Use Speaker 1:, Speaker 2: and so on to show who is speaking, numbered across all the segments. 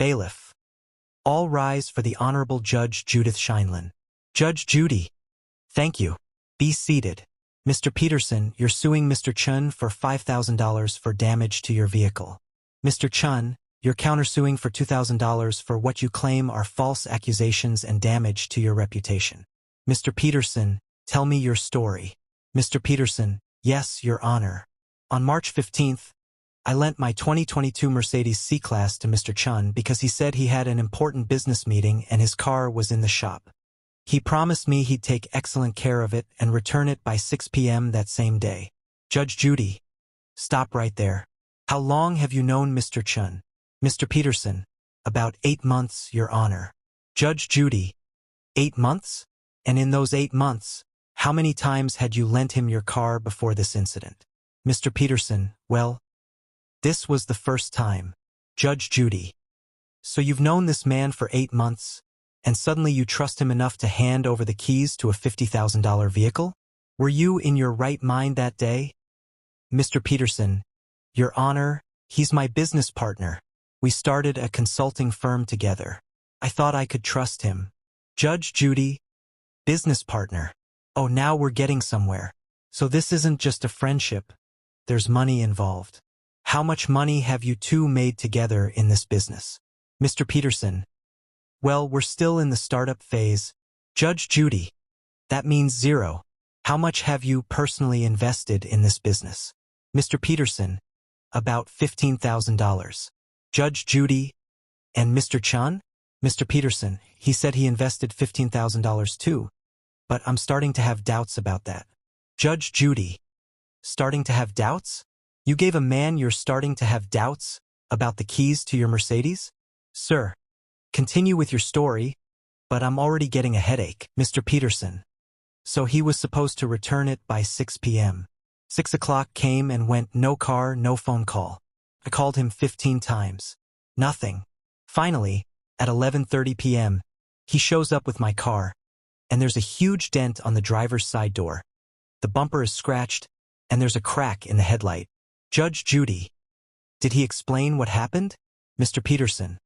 Speaker 1: Bailiff. All rise for the Honorable Judge Judith Scheindlin. Judge Judy. Thank you. Be seated. Mr. Peterson, you're suing Mr. Chun for $5,000 for damage to your vehicle. Mr. Chun, you're countersuing for $2,000 for what you claim are false accusations and damage to your reputation. Mr. Peterson, tell me your story. Mr. Peterson, yes, Your Honor. On March 15th, I lent my 2022 Mercedes C-Class to Mr. Chun because he said he had an important business meeting and his car was in the shop. He promised me he'd take excellent care of it and return it by 6 p.m. that same day. Judge Judy. Stop right there. How long have you known Mr. Chun? Mr. Peterson. About 8 months, Your Honor. Judge Judy. 8 months? And in those 8 months, how many times had you lent him your car before this incident? Mr. Peterson. Well, this was the first time. Judge Judy. So you've known this man for 8 months, and suddenly you trust him enough to hand over the keys to a $50,000 vehicle? Were you in your right mind that day? Mr. Peterson. Your Honor, he's my business partner. We started a consulting firm together. I thought I could trust him. Judge Judy. Business partner. Oh, now we're getting somewhere. So this isn't just a friendship. There's money involved. How much money have you two made together in this business? Mr. Peterson. Well, we're still in the startup phase. Judge Judy. That means 0. How much have you personally invested in this business? Mr. Peterson. About $15,000. Judge Judy. And Mr. Chun? Mr. Peterson. He said he invested $15,000 too. But I'm starting to have doubts about that. Judge Judy. Starting to have doubts? You gave a man you're starting to have doubts about the keys to your Mercedes? Sir. Continue with your story, but I'm already getting a headache. Mr. Peterson. So he was supposed to return it by 6 p.m. 6 o'clock came and went, no car, no phone call. I called him 15 times. Nothing. Finally, at 11:30 p.m., he shows up with my car, and there's a huge dent on the driver's side door. The bumper is scratched, and there's a crack in the headlight. Judge Judy. Did he explain what happened? Mr. Peterson.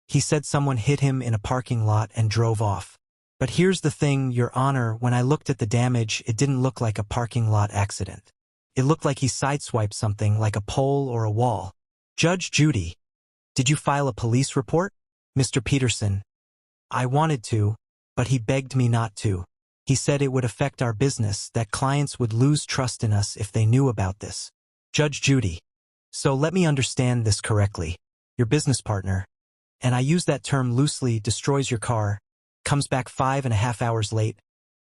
Speaker 1: He said someone hit him in a parking lot and drove off. But here's the thing, Your Honor, when I looked at the damage, it didn't look like a parking lot accident. It looked like he sideswiped something like a pole or a wall. Judge Judy. Did you file a police report? Mr. Peterson. I wanted to, but he begged me not to. He said it would affect our business, that clients would lose trust in us if they knew about this. Judge Judy. So let me understand this correctly. Your business partner, and I use that term loosely, destroys your car, comes back 5.5 hours late,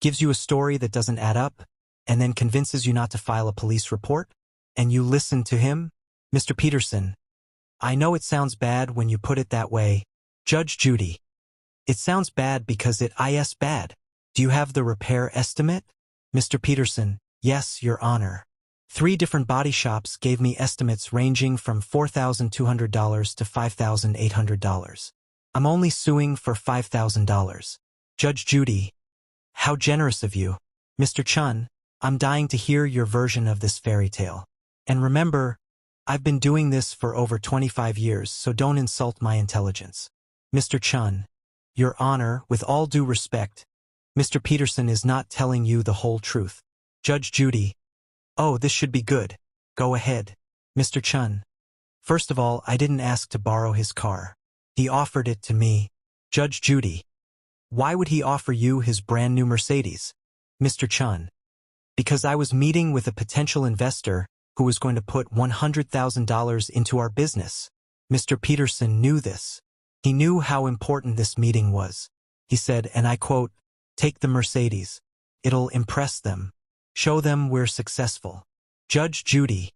Speaker 1: gives you a story that doesn't add up, and then convinces you not to file a police report? And you listen to him? Mr. Peterson. I know it sounds bad when you put it that way. Judge Judy. It sounds bad because it is bad. Do you have the repair estimate? Mr. Peterson. Yes, Your Honor. 3 different body shops gave me estimates ranging from $4,200 to $5,800. I'm only suing for $5,000. Judge Judy. How generous of you. Mr. Chun, I'm dying to hear your version of this fairy tale. And remember, I've been doing this for over 25 years, so don't insult my intelligence. Mr. Chun. Your Honor, with all due respect, Mr. Peterson is not telling you the whole truth. Judge Judy. Oh, this should be good. Go ahead. Mr. Chun. First of all, I didn't ask to borrow his car. He offered it to me. Judge Judy. Why would he offer you his brand new Mercedes? Mr. Chun. Because I was meeting with a potential investor who was going to put $100,000 into our business. Mr. Peterson knew this. He knew how important this meeting was. He said, and I quote, "Take the Mercedes. It'll impress them. Show them we're successful." Judge Judy.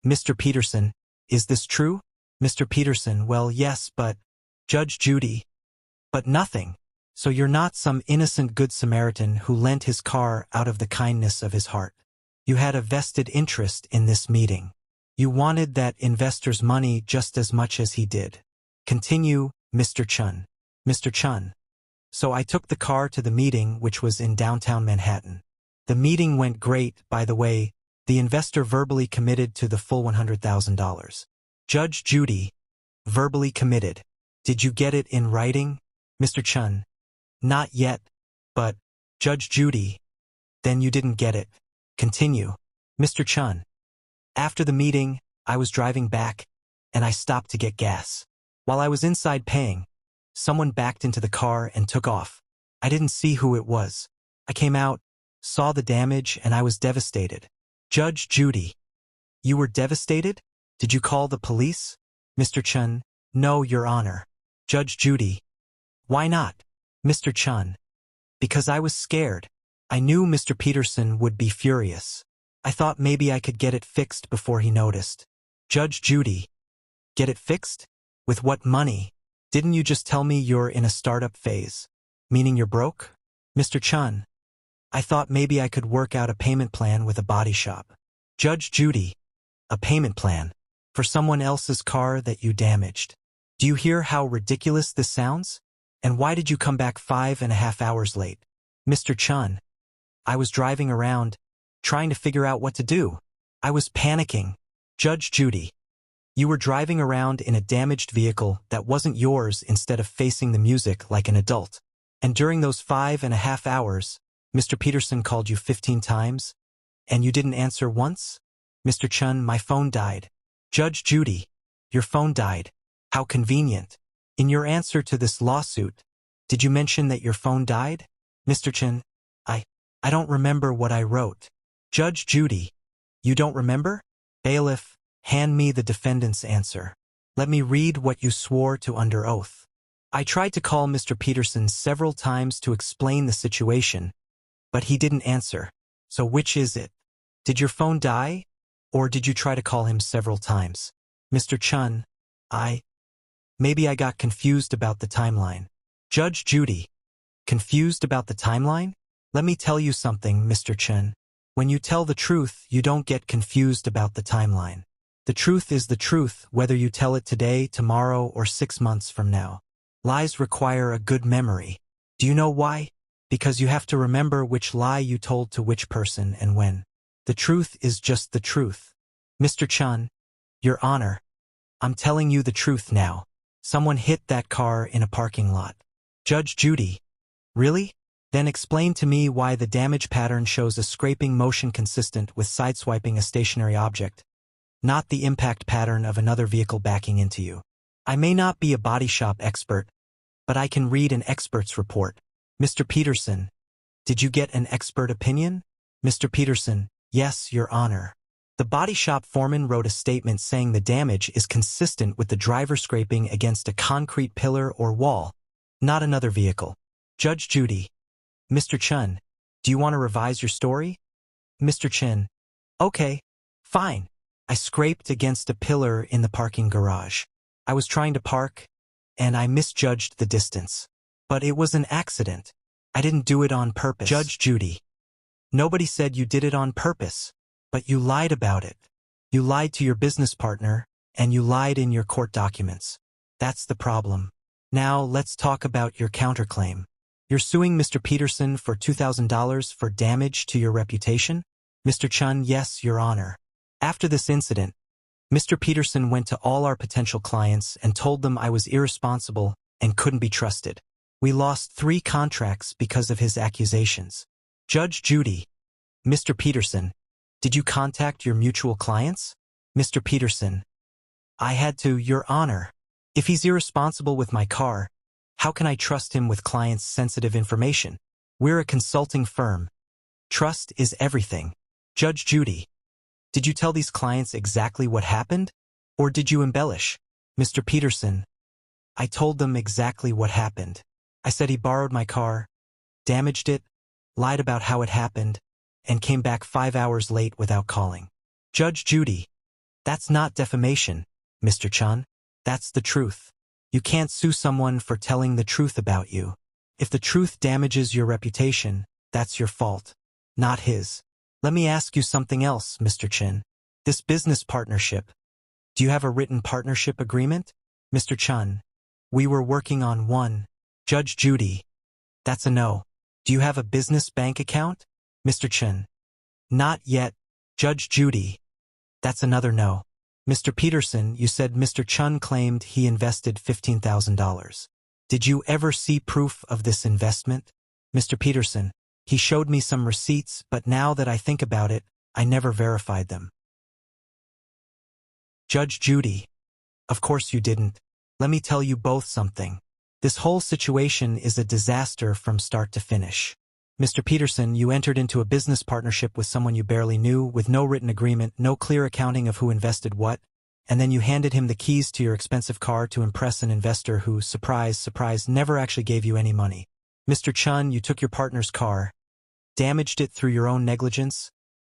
Speaker 1: Mr. Peterson. Is this true? Mr. Peterson. Well, yes, but... Judge Judy. But nothing. So you're not some innocent Good Samaritan who lent his car out of the kindness of his heart. You had a vested interest in this meeting. You wanted that investor's money just as much as he did. Continue, Mr. Chun. Mr. Chun. So I took the car to the meeting, which was in downtown Manhattan. The meeting went great, by the way. The investor verbally committed to the full $100,000. Judge Judy. Verbally committed. Did you get it in writing, Mr. Chun? Not yet, but, Judge Judy. Then you didn't get it. Continue. Mr. Chun. After the meeting, I was driving back, and I stopped to get gas. While I was inside paying, someone backed into the car and took off. I didn't see who it was. I came out, saw the damage, and I was devastated. Judge Judy. You were devastated? Did you call the police? Mr. Chun. No, Your Honor. Judge Judy. Why not? Mr. Chun. Because I was scared. I knew Mr. Peterson would be furious. I thought maybe I could get it fixed before he noticed. Judge Judy. Get it fixed? With what money? Didn't you just tell me you're in a startup phase? Meaning you're broke? Mr. Chun. I thought maybe I could work out a payment plan with a body shop. Judge Judy. A payment plan? For someone else's car that you damaged. Do you hear how ridiculous this sounds? And why did you come back 5.5 hours late? Mr. Chun. I was driving around, trying to figure out what to do. I was panicking. Judge Judy. You were driving around in a damaged vehicle that wasn't yours instead of facing the music like an adult. And during those 5.5 hours, Mr. Peterson called you 15 times? And you didn't answer once? Mr. Chun, my phone died. Judge Judy. Your phone died. How convenient. In your answer to this lawsuit, did you mention that your phone died? Mr. Chun. I don't remember what I wrote. Judge Judy. You don't remember? Bailiff, hand me the defendant's answer. Let me read what you swore to under oath. I tried to call Mr. Peterson several times to explain the situation, but he didn't answer. So which is it? Did your phone die? Or did you try to call him several times? Mr. Chun. Maybe I got confused about the timeline. Judge Judy. Confused about the timeline? Let me tell you something, Mr. Chun. When you tell the truth, you don't get confused about the timeline. The truth is the truth, whether you tell it today, tomorrow, or 6 months from now. Lies require a good memory. Do you know why? Because you have to remember which lie you told to which person and when. The truth is just the truth. Mr. Chun. Your Honor. I'm telling you the truth now. Someone hit that car in a parking lot. Judge Judy. Really? Then explain to me why the damage pattern shows a scraping motion consistent with sideswiping a stationary object, not the impact pattern of another vehicle backing into you. I may not be a body shop expert, but I can read an expert's report. Mr. Peterson. Did you get an expert opinion? Mr. Peterson. Yes, Your Honor. The body shop foreman wrote a statement saying the damage is consistent with the driver scraping against a concrete pillar or wall, not another vehicle. Judge Judy. Mr. Chun, do you want to revise your story? Mr. Chun. Okay, fine. I scraped against a pillar in the parking garage. I was trying to park, and I misjudged the distance. But it was an accident. I didn't do it on purpose. Judge Judy. Nobody said you did it on purpose, but you lied about it. You lied to your business partner, and you lied in your court documents. That's the problem. Now let's talk about your counterclaim. You're suing Mr. Peterson for $2,000 for damage to your reputation? Mr. Chun. Yes, Your Honor. After this incident, Mr. Peterson went to all our potential clients and told them I was irresponsible and couldn't be trusted. We lost 3 contracts because of his accusations. Judge Judy. Mr. Peterson. Did you contact your mutual clients? Mr. Peterson. I had to, Your Honor. If he's irresponsible with my car, how can I trust him with clients' sensitive information? We're a consulting firm. Trust is everything. Judge Judy. Did you tell these clients exactly what happened? Or did you embellish? Mr. Peterson. I told them exactly what happened. I said he borrowed my car, damaged it, lied about how it happened, and came back 5 hours late without calling. Judge Judy. That's not defamation, Mr. Chun. That's the truth. You can't sue someone for telling the truth about you. If the truth damages your reputation, that's your fault, not his. Let me ask you something else, Mr. Chun. This business partnership. Do you have a written partnership agreement? Mr. Chun. We were working on one. Judge Judy. That's a no. Do you have a business bank account? Mr. Chun. Not yet. Judge Judy. That's another no. Mr. Peterson, you said Mr. Chun claimed he invested $15,000. Did you ever see proof of this investment? Mr. Peterson, he showed me some receipts, but now that I think about it, I never verified them. Judge Judy, of course you didn't. Let me tell you both something. This whole situation is a disaster from start to finish. Mr. Peterson, you entered into a business partnership with someone you barely knew, with no written agreement, no clear accounting of who invested what, and then you handed him the keys to your expensive car to impress an investor who, surprise, surprise, never actually gave you any money. Mr. Chun, you took your partner's car, damaged it through your own negligence,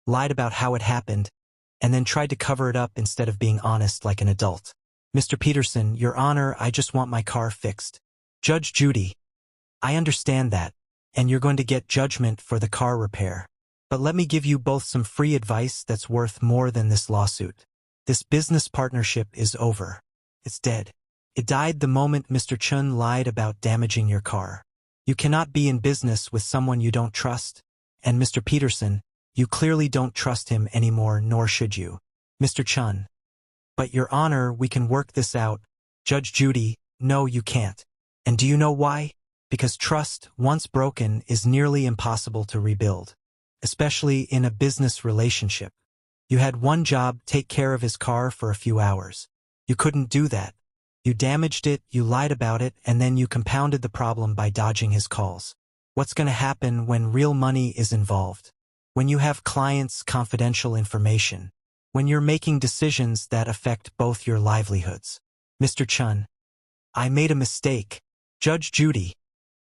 Speaker 1: lied about how it happened, and then tried to cover it up instead of being honest like an adult. Mr. Peterson, Your Honor, I just want my car fixed. Judge Judy, I understand that, and you're going to get judgment for the car repair. But let me give you both some free advice that's worth more than this lawsuit. This business partnership is over. It's dead. It died the moment Mr. Chun lied about damaging your car. You cannot be in business with someone you don't trust, and Mr. Peterson, you clearly don't trust him anymore, nor should you. Mr. Chun. But Your Honor, we can work this out. Judge Judy, no, you can't. And do you know why? Because trust, once broken, is nearly impossible to rebuild, especially in a business relationship. You had one job, take care of his car for a few hours. You couldn't do that. You damaged it, you lied about it, and then you compounded the problem by dodging his calls. What's going to happen when real money is involved? When you have clients' confidential information? When you're making decisions that affect both your livelihoods? Mr. Chun, I made a mistake. Judge Judy,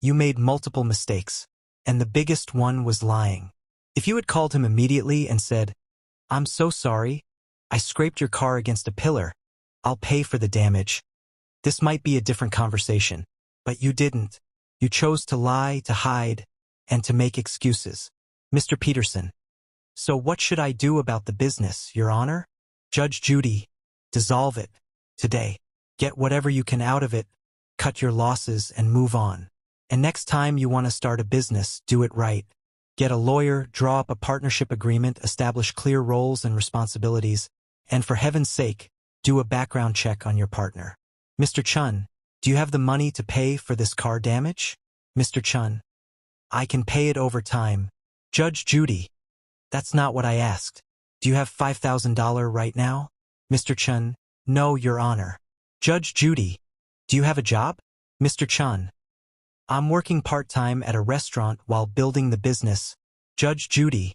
Speaker 1: you made multiple mistakes, and the biggest one was lying. If you had called him immediately and said, I'm so sorry, I scraped your car against a pillar, I'll pay for the damage, this might be a different conversation. But you didn't. You chose to lie, to hide, and to make excuses. Mr. Peterson, so what should I do about the business, Your Honor? Judge Judy, dissolve it. Today. Get whatever you can out of it, cut your losses, and move on. And next time you want to start a business, do it right. Get a lawyer, draw up a partnership agreement, establish clear roles and responsibilities, and for heaven's sake, do a background check on your partner. Mr. Chun, do you have the money to pay for this car damage? Mr. Chun, I can pay it over time. Judge Judy, that's not what I asked. Do you have $5,000 right now? Mr. Chun, no, Your Honor. Judge Judy, do you have a job? Mr. Chun, I'm working part-time at a restaurant while building the business. Judge Judy,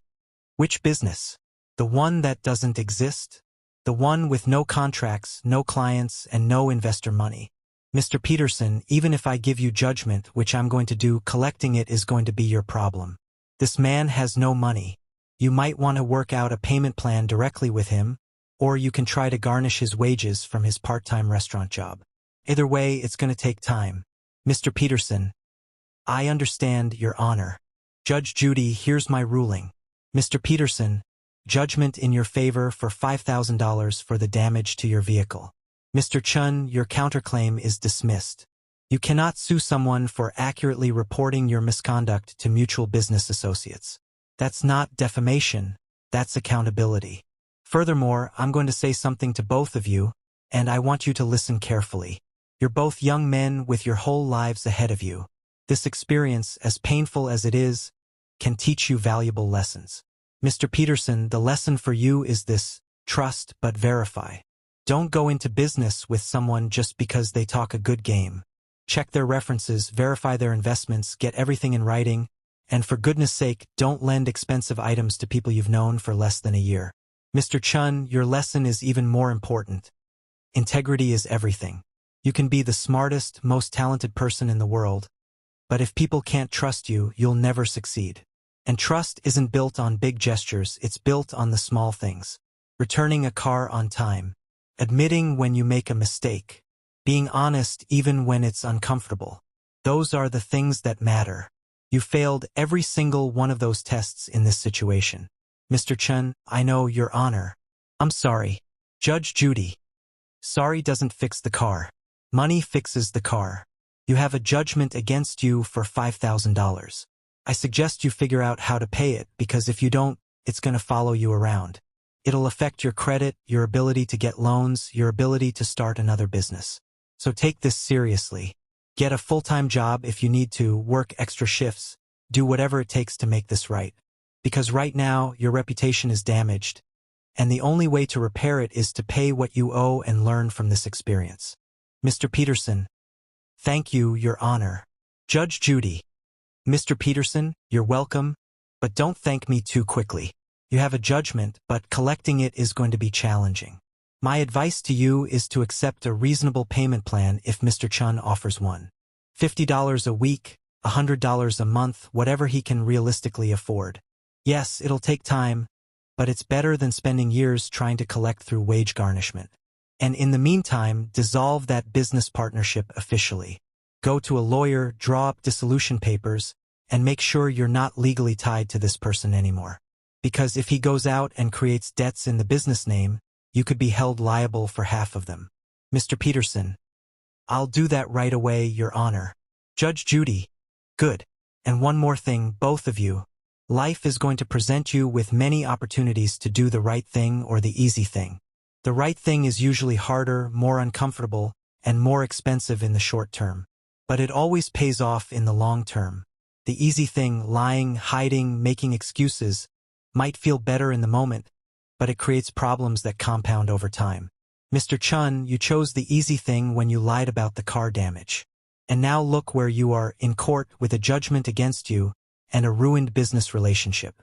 Speaker 1: which business? The one that doesn't exist? The one with no contracts, no clients, and no investor money. Mr. Peterson, even if I give you judgment, which I'm going to do, collecting it is going to be your problem. This man has no money. You might want to work out a payment plan directly with him, or you can try to garnish his wages from his part-time restaurant job. Either way, it's going to take time. Mr. Peterson, I understand, Your Honor. Judge Judy, here's my ruling. Mr. Peterson, judgment in your favor for $5,000 for the damage to your vehicle. Mr. Chun, your counterclaim is dismissed. You cannot sue someone for accurately reporting your misconduct to mutual business associates. That's not defamation, that's accountability. Furthermore, I'm going to say something to both of you, and I want you to listen carefully. You're both young men with your whole lives ahead of you. This experience, as painful as it is, can teach you valuable lessons. Mr. Peterson, the lesson for you is this: trust but verify. Don't go into business with someone just because they talk a good game. Check their references, verify their investments, get everything in writing, and for goodness sake, don't lend expensive items to people you've known for less than a year. Mr. Chun, your lesson is even more important. Integrity is everything. You can be the smartest, most talented person in the world, but if people can't trust you, you'll never succeed. And trust isn't built on big gestures, it's built on the small things. Returning a car on time. Admitting when you make a mistake. Being honest even when it's uncomfortable. Those are the things that matter. You failed every single one of those tests in this situation. Mr. Chun, I know, Your Honor. I'm sorry. Judge Judy. Sorry doesn't fix the car. Money fixes the car. You have a judgment against you for $5,000. I suggest you figure out how to pay it, because if you don't, it's going to follow you around. It'll affect your credit, your ability to get loans, your ability to start another business. So take this seriously. Get a full-time job if you need to, work extra shifts, do whatever it takes to make this right. Because right now, your reputation is damaged, and the only way to repair it is to pay what you owe and learn from this experience. Mr. Peterson, thank you, Your Honor. Judge Judy. Mr. Peterson, you're welcome, but don't thank me too quickly. You have a judgment, but collecting it is going to be challenging. My advice to you is to accept a reasonable payment plan if Mr. Chun offers one. $50 a week, $100 a month, whatever he can realistically afford. Yes, it'll take time, but it's better than spending years trying to collect through wage garnishment. And in the meantime, dissolve that business partnership officially. Go to a lawyer, draw up dissolution papers, and make sure you're not legally tied to this person anymore. Because if he goes out and creates debts in the business name, you could be held liable for half of them. Mr. Peterson, I'll do that right away, Your Honor. Judge Judy, good. And one more thing, both of you. Life is going to present you with many opportunities to do the right thing or the easy thing. The right thing is usually harder, more uncomfortable, and more expensive in the short term. But it always pays off in the long term. The easy thing, lying, hiding, making excuses, might feel better in the moment, but it creates problems that compound over time. Mr. Chun, you chose the easy thing when you lied about the car damage. And now look where you are, in court with a judgment against you and a ruined business relationship.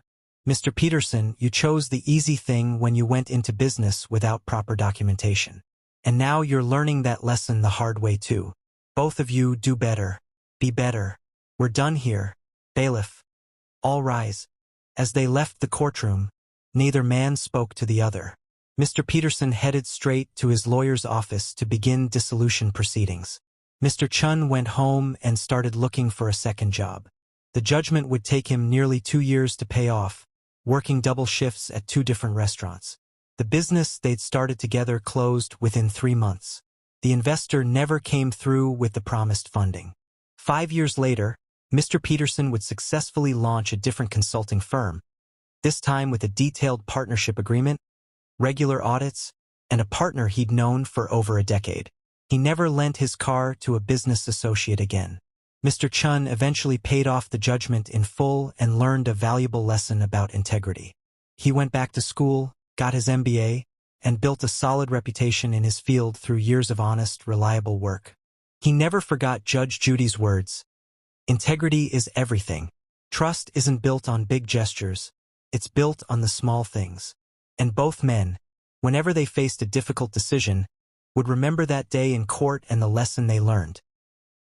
Speaker 1: Mr. Peterson, you chose the easy thing when you went into business without proper documentation. And now you're learning that lesson the hard way too. Both of you do better. Be better. We're done here. Bailiff. All rise. As they left the courtroom, neither man spoke to the other. Mr. Peterson headed straight to his lawyer's office to begin dissolution proceedings. Mr. Chun went home and started looking for a second job. The judgment would take him nearly 2 years to pay off, working double shifts at 2 different restaurants. The business they'd started together closed within 3 months. The investor never came through with the promised funding. 5 years later, Mr. Peterson would successfully launch a different consulting firm, this time with a detailed partnership agreement, regular audits, and a partner he'd known for over a decade. He never lent his car to a business associate again. Mr. Chun eventually paid off the judgment in full and learned a valuable lesson about integrity. He went back to school, got his MBA, and built a solid reputation in his field through years of honest, reliable work. He never forgot Judge Judy's words. Integrity is everything. Trust isn't built on big gestures. It's built on the small things. And both men, whenever they faced a difficult decision, would remember that day in court and the lesson they learned.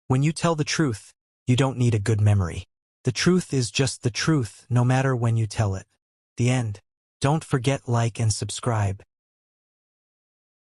Speaker 1: When you tell the truth, you don't need a good memory. The truth is just the truth, no matter when you tell it. The end. Don't forget, like and subscribe.